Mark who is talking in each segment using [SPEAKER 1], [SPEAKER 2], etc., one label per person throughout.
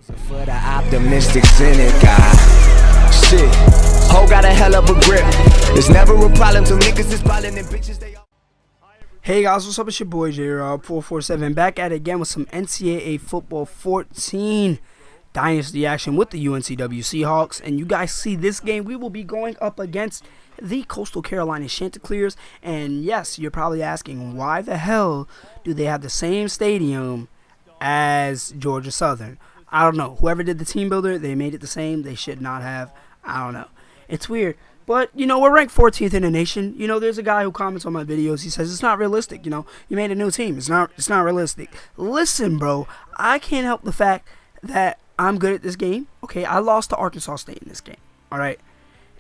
[SPEAKER 1] For the optimistic cynic, shit, ho got a hell of a grip. It's never a problem till niggas is piling and bitches they all.
[SPEAKER 2] Hey guys, what's up? It's your boy J-Rob447 back at it again with some NCAA Football 14 Dynasty action with the UNCW Seahawks. And you guys see this game, we will be going up against the Coastal Carolina Chanticleers. And yes, you're probably asking, why the hell do they have the same stadium as Georgia Southern? I don't know. Whoever did the team builder, they made it the same. They should not have. I don't know. It's weird. But, you know, we're ranked 14th in the nation. You know, there's a guy who comments on my videos. He says, it's not realistic. You know, you made a new team. It's not realistic. Listen, bro. I can't help the fact that I'm good at this game. Okay, I lost to Arkansas State in this game. All right.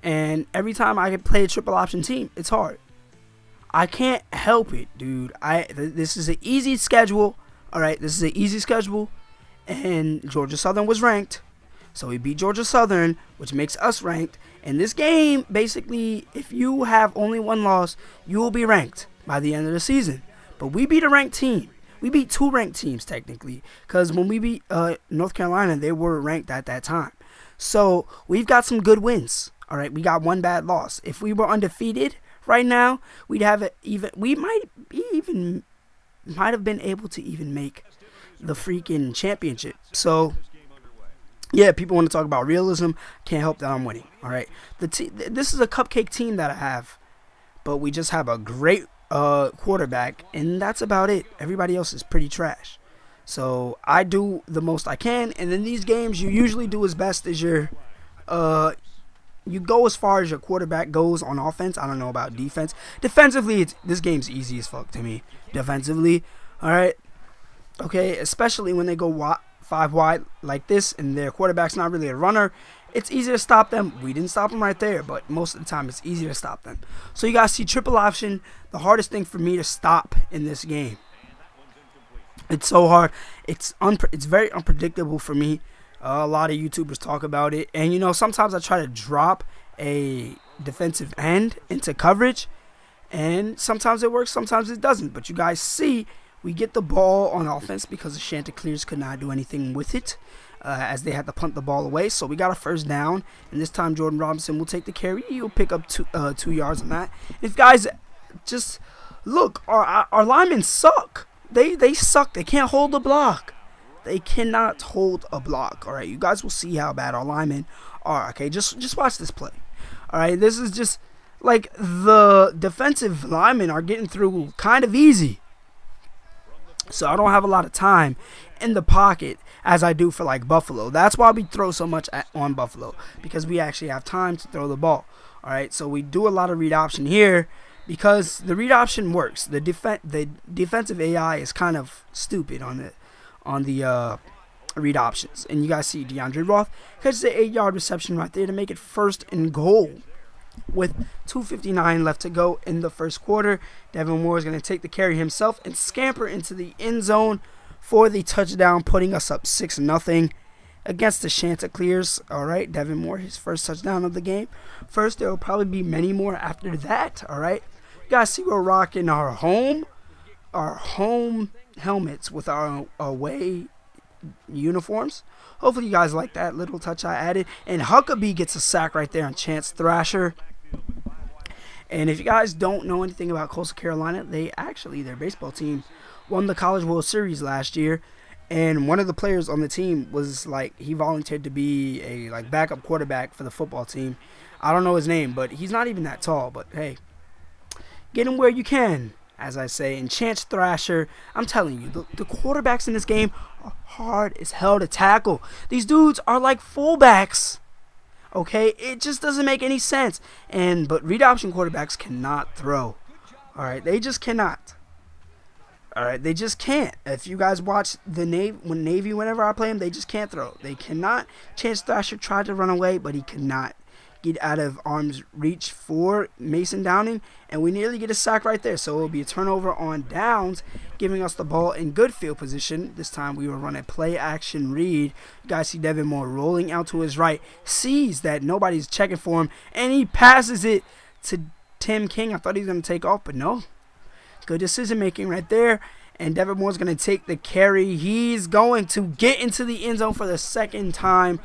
[SPEAKER 2] And every time I play a triple option team, it's hard. I can't help it, dude. This is an easy schedule. All right, this is an easy schedule. And Georgia Southern was ranked, so we beat Georgia Southern, which makes us ranked. And this game, basically, if you have only one loss, you will be ranked by the end of the season. But we beat a ranked team. We beat two ranked teams, technically, because when we beat North Carolina, they were ranked at that time. So we've got some good wins. All right, we got one bad loss. If we were undefeated right now, we'd have it even. We might have been able to even make the freaking championship. So yeah, people want to talk about realism. Can't help that I'm winning. All right, this is a cupcake team that I have, but we just have a great quarterback, and that's about it. Everybody else is pretty trash. So I do the most I can, and in these games, you usually do as best as your you go as far as your quarterback goes on offense. I don't know about defense. Defensively, this game's easy as fuck to me. Defensively, all right. Okay, especially when they go 5 wide like this and their quarterback's not really a runner, it's easy to stop them. We didn't stop them right there, but most of the time it's easy to stop them. So you guys see triple option, the hardest thing for me to stop in this game. It's so hard. It's very unpredictable for me. A lot of YouTubers talk about it, and you know, sometimes I try to drop a defensive end into coverage, and sometimes it works, sometimes it doesn't. But you guys see, we get the ball on offense because the Chanticleers could not do anything with it, as they had to punt the ball away. So we got a first down, and this time Jordan Robinson will take the carry. He'll pick up 2 yards on that. If guys just look, our linemen suck. They suck. They can't hold the block. They cannot hold a block. All right, you guys will see how bad our linemen are. Okay, just watch this play. All right, this is just like the defensive linemen are getting through kind of easy. So I don't have a lot of time in the pocket as I do for like Buffalo. That's why we throw so much on Buffalo, because we actually have time to throw the ball. All right, so we do a lot of read option here because the read option works. The defensive AI is kind of stupid on the read options. And you guys see DeAndre Roth catches the 8-yard reception right there to make it 1st and goal. With 2:59 left to go in the first quarter, Devin Moore is going to take the carry himself and scamper into the end zone for the touchdown, putting us up 6-0 against the Chanticleers. All right, Devin Moore, his first touchdown of the game. First, there will probably be many more after that. All right, you guys see we're rocking our home helmets with our away uniforms. Hopefully you guys like that little touch I added. And Huckabee gets a sack right there on Chance Thrasher. And if you guys don't know anything about Coastal Carolina, their baseball team won the College World Series last year. And one of the players on the team was like, he volunteered to be a like backup quarterback for the football team. I don't know his name, but he's not even that tall. But hey, get him where you can, as I say. And Chance Thrasher, I'm telling you, the quarterbacks in this game are hard as hell to tackle. These dudes are like fullbacks. Okay, it just doesn't make any sense. But read option quarterbacks cannot throw. All right, they just cannot. All right, they just can't. If you guys watch the Navy, whenever I play them, they just can't throw. They cannot. Chance Thrasher tried to run away, but he could not get out of arm's reach for Mason Downing, and we nearly get a sack right there. So it will be a turnover on downs, giving us the ball in good field position. This time we will run a play action read. You guys see Devin Moore rolling out to his right, sees that nobody's checking for him, and he passes it to Tim King. I thought he was going to take off, but no. Good decision making right there. And Devin Moore's going to take the carry. He's going to get into the end zone for the second time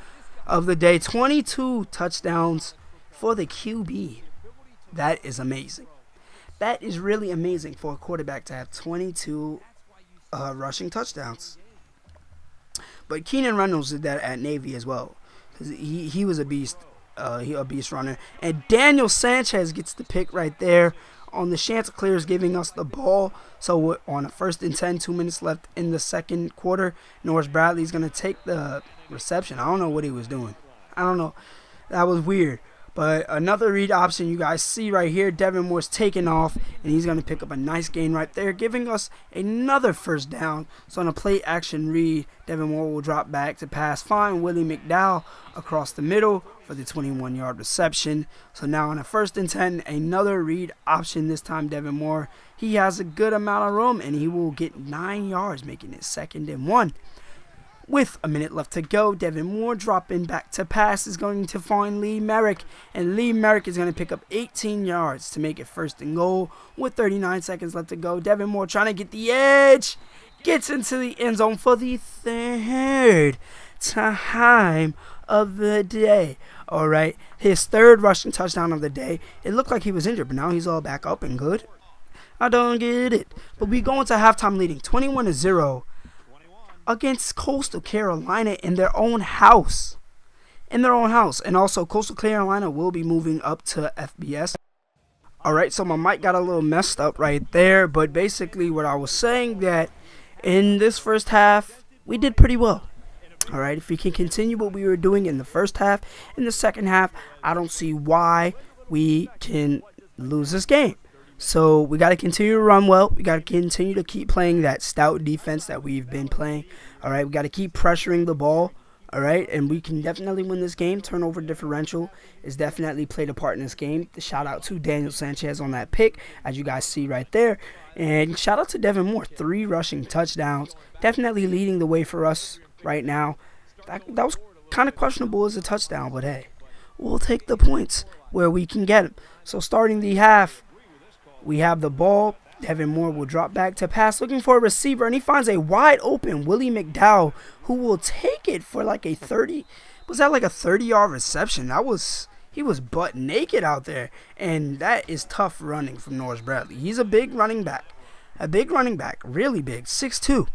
[SPEAKER 2] of the day. 22 touchdowns for the QB. That is amazing. That is really amazing for a quarterback to have 22 rushing touchdowns. But Keenan Reynolds did that at Navy as well. He was a beast. A beast runner. And Daniel Sanchez gets the pick right there on the Chanticleers, giving us the ball. So on a 1st and 10, 2 minutes left in the second quarter, Norris Bradley's going to take the reception. I don't know what he was doing. I don't know. That was weird. But another read option you guys see right here. Devin Moore's taking off, and he's going to pick up a nice gain right there, giving us another first down. So on a play action read, Devin Moore will drop back to pass. Find Willie McDowell across the middle for the 21-yard reception. So now on a 1st and 10, another read option. This time Devin Moore, he has a good amount of room, and he will get 9 yards, making it 2nd and 1. With a minute left to go, Devin Moore dropping back to pass is going to find Lee Merrick. And Lee Merrick is going to pick up 18 yards to make it 1st and goal. With 39 seconds left to go, Devin Moore trying to get the edge. Gets into the end zone for the 3rd time of the day. All right, his 3rd rushing touchdown of the day. It looked like he was injured, but now he's all back up and good. I don't get it. But we go into halftime leading 21-0. Against Coastal Carolina in their own house. And also, Coastal Carolina will be moving up to FBS. Alright, so my mic got a little messed up right there. But basically what I was saying, that in this first half, we did pretty well. Alright, if we can continue what we were doing in the first half, in the second half, I don't see why we can lose this game. So we got to continue to run well. We got to continue to keep playing that stout defense that we've been playing. All right, we got to keep pressuring the ball. All right, and we can definitely win this game. Turnover differential is definitely played a part in this game. The shout out to Daniel Sanchez on that pick, as you guys see right there. And shout out to Devin Moore, 3 rushing touchdowns. Definitely leading the way for us right now. That was kind of questionable as a touchdown, but hey, we'll take the points where we can get them. So starting the half, we have the ball. Devin Moore will drop back to pass, looking for a receiver, and he finds a wide open Willie McDowell, who will take it for like a 30. Was that like a 30-yard reception? He was butt naked out there, and that is tough running from Norris Bradley. He's a big running back, really big, 6'2".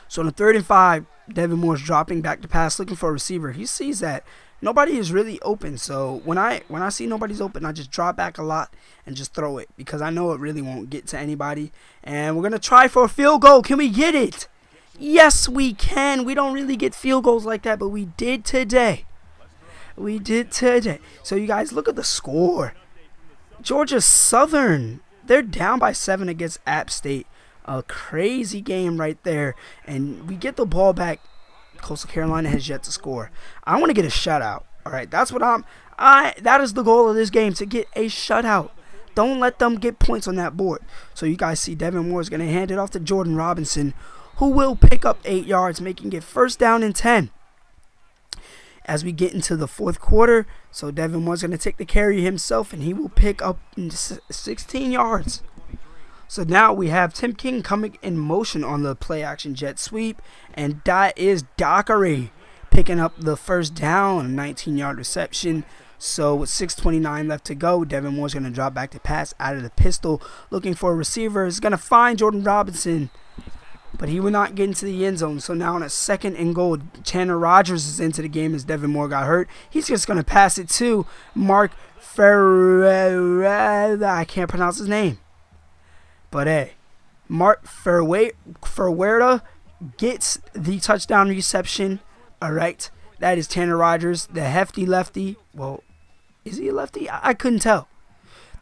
[SPEAKER 2] So on the 3rd and 5, Devin Moore's dropping back to pass, looking for a receiver. He sees that nobody is really open, so when I see nobody's open, I just drop back a lot and just throw it, because I know it really won't get to anybody. And we're gonna try for a field goal. Can we get it? Yes, we can. We don't really get field goals like that, but we did today. So you guys, look at the score. Georgia Southern, they're down by 7 against App State. A crazy game right there, and we get the ball back. Coastal Carolina has yet to score. I want to get a shutout. All right, that's what that is the goal of this game, to get a shutout. Don't let them get points on that board. So you guys see Devin Moore is going to hand it off to Jordan Robinson, who will pick up 8 yards, making it 1st down and 10. As we get into the 4th quarter, so Devin Moore's going to take the carry himself, and he will pick up 16 yards. So now we have Tim King coming in motion on the play action jet sweep, and that is Dockery picking up the 1st down, 19-yard reception. So with 6:29 left to go, Devin Moore's going to drop back to pass out of the pistol, looking for a receiver. He's going to find Jordan Robinson, but he will not get into the end zone. So now on a 2nd and goal, Tanner Rogers is into the game as Devin Moore got hurt. He's just going to pass it to Mark Ferreira. I can't pronounce his name. But hey, Mark Ferreira gets the touchdown reception. All right, that is Tanner Rogers, the hefty lefty. Well, is he a lefty? I couldn't tell.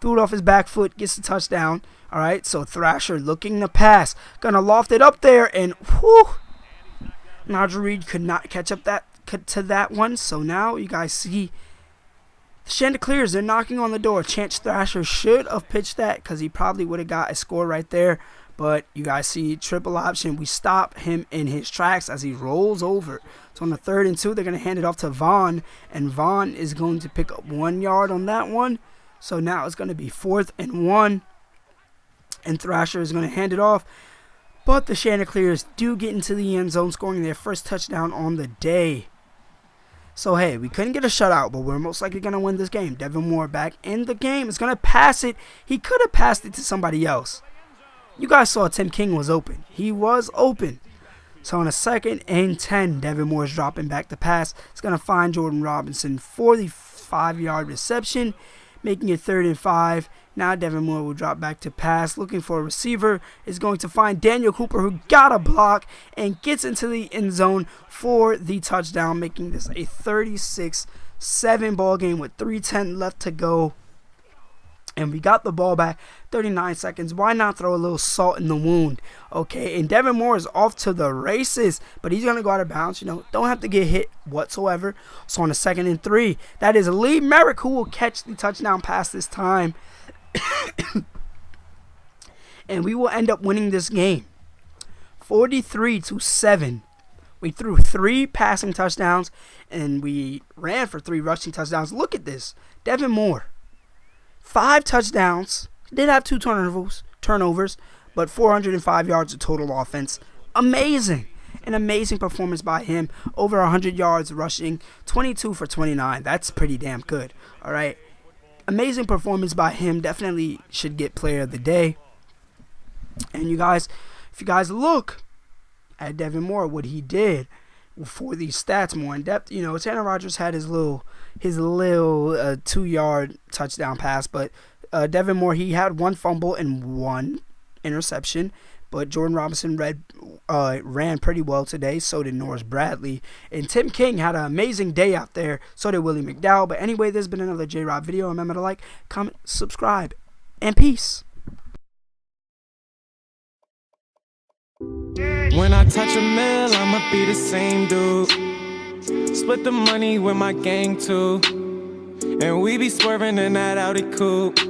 [SPEAKER 2] Threw it off his back foot, gets the touchdown. All right, so Thrasher looking to pass. Gonna loft it up there, and whew, Nigel Reed could not catch up to that one. So now you guys see the Chanticleers, they're knocking on the door. Chance Thrasher should have pitched that, because he probably would have got a score right there. But you guys see triple option. We stop him in his tracks as he rolls over. So on the 3rd and 2, they're going to hand it off to Vaughn. And Vaughn is going to pick up 1 yard on that one. So now it's going to be 4th and 1. And Thrasher is going to hand it off. But the Chanticleers do get into the end zone, scoring their first touchdown on the day. So, hey, we couldn't get a shutout, but we're most likely going to win this game. Devin Moore back in the game. Is going to pass it. He could have passed it to somebody else. You guys saw Tim King was open. He was open. So, on a 2nd and 10, Devin Moore is dropping back to pass. It's going to find Jordan Robinson for the 5-yard reception, making it 3rd and 5. Now Devin Moore will drop back to pass, looking for a receiver. Is going to find Daniel Cooper, who got a block and gets into the end zone for the touchdown, making this a 36-7 ball game with 3:10 left to go. And we got the ball back, 39 seconds. Why not throw a little salt in the wound? Okay, and Devin Moore is off to the races, but he's going to go out of bounds. You know, don't have to get hit whatsoever. So on a 2nd and 3, that is Lee Merrick who will catch the touchdown pass this time. And we will end up winning this game 43-7. We threw 3 passing touchdowns, and we ran for 3 rushing touchdowns. Look at this. Devin Moore, 5 touchdowns. Did have 2 turnovers, but 405 yards of total offense. Amazing. An amazing performance by him. Over 100 yards rushing, 22 for 29. That's pretty damn good. All right. Amazing performance by him. Definitely should get player of the day. And you guys, if you guys look at Devin Moore, what he did for these stats more in depth, you know, Tanner Rogers had his little 2-yard touchdown pass, but Devin Moore, he had 1 fumble and 1 interception. But Jordan Robinson ran pretty well today. So did Norris Bradley. And Tim King had an amazing day out there. So did Willie McDowell. But anyway, there's been another J-Rob video. Remember to like, comment, subscribe, and peace.
[SPEAKER 3] When I touch a mill, I'ma be the same dude. Split the money with my gang too. And we be swerving in that Audi coupe.